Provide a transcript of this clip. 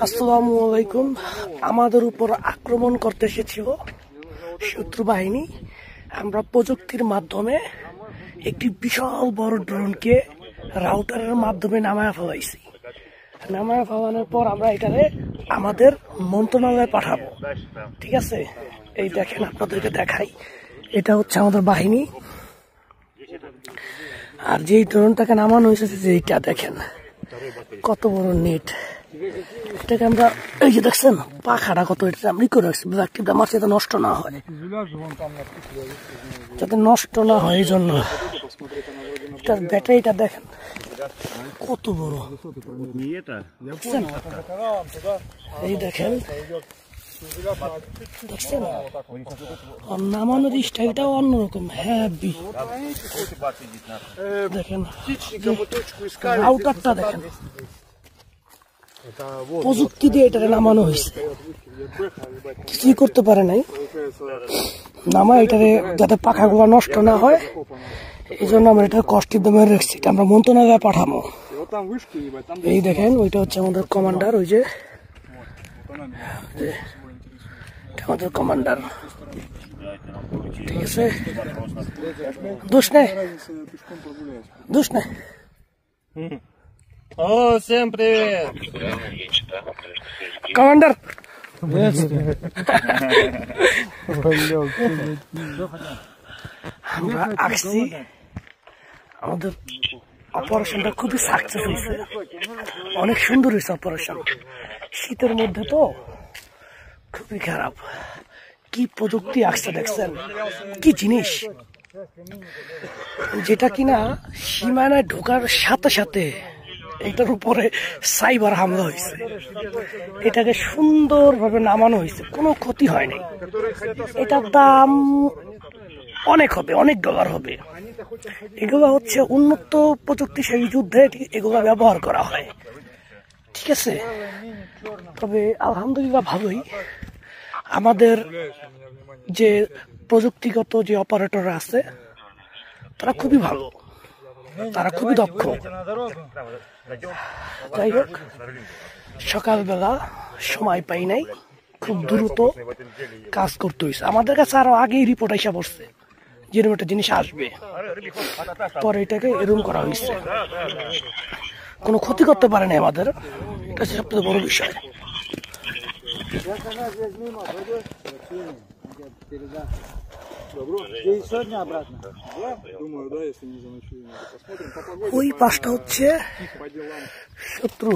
আসসালামু আলাইকুম। আমাদের উপর আক্রমণ করতে এসেছিল শত্রু বাহিনী। আমরা প্রযুক্তির মাধ্যমে একটি বিশাল বড় ড্রোনকে রাউটারের মাধ্যমে নামায় ফেলাইছি। নামায় ফেলানোর পর আমরা এটারে আমাদের মন্ত্রণালয়ে পাঠাবো। ঠিক আছে, এই দেখেন, আপনাদেরকে দেখাই। এটা হচ্ছে আমাদের বাহিনী। আর যেই ড্রোনটাকে নামানো হয়েছে, এইটা দেখেন কত বড় নেট। এটাকে আমরা, এই যে দেখছেন পাখাটা কত, এটা আমি করে রাখছি ব্ল্যাকটিপটা মাছ যাতে নষ্ট না হয়, যাতে নষ্ট না হয়। এই জন্য এটার ব্যাটারিটা দেখেন কত বড়, এই দেখেন, দেখছেন? নামানোর স্টাইলটাও অন্যরকম, হ্যাভি। দেখেন রাউটারটা দেখেন, প্রযুক্তি দিয়ে এটা নামানো হয়েছে। কিছুই করতে পারে নাই, নামা এটারে যাতে পাখাগুলো নষ্ট না হয়, এই জন্য আমরা এটা কষ্টের দামে রাখছি। আমরা মন্ত্রণালয়ে পাঠাবো। এই দেখেন, ওইটা হচ্ছে আমাদের কমান্ডার, ওই যে আমাদের কমান্ডার। ঠিক আছে, দোষ নেই, দোষ নেই। О, всем привет! Командир! আমরা আসছি, আমাদের অপারেশনটা খুবই সাকসেস হয়েছে, অনেক সুন্দর হয়েছে অপারেশন। শীতের মধ্যে তো খুবই খারাপ। কি প্রযুক্তি আসছে দেখছেন, কি জিনিস, যেটা কিনা সীমানায় ঢোকার সাথে সাথে এটার উপরে সাইবার হামলা হয়েছে। এটাকে সুন্দরভাবে নামানো হয়েছে, কোনো ক্ষতি হয়নি। এটার দাম অনেক হবে, অনেক ডলার হবে। এগুলো হচ্ছে উন্নত প্রযুক্তিশালী যুদ্ধে এগুলো ব্যবহার করা হয়। ঠিক আছে, তবে আলহামদুলিল্লাহ ভালোই। আমাদের যে প্রযুক্তিগত যে অপারেটর আছে তারা খুবই ভালো, তারা খুবই দক্ষ। যাই হোক, সকালবেলা সময় পাই নাই, খুব দ্রুত কাজ করতে হয়েছে। আমাদের কাছে আরো আগেই রিপোর্ট এসে পড়ছে যেরকম একটা জিনিস আসবে, পরে এটাকে এরকম করা হয়েছে। কোনো ক্ষতি করতে পারে না আমাদের, এটা হচ্ছে সবথেকে বড় বিষয়। ওই পাশটা হচ্ছে শত্রু।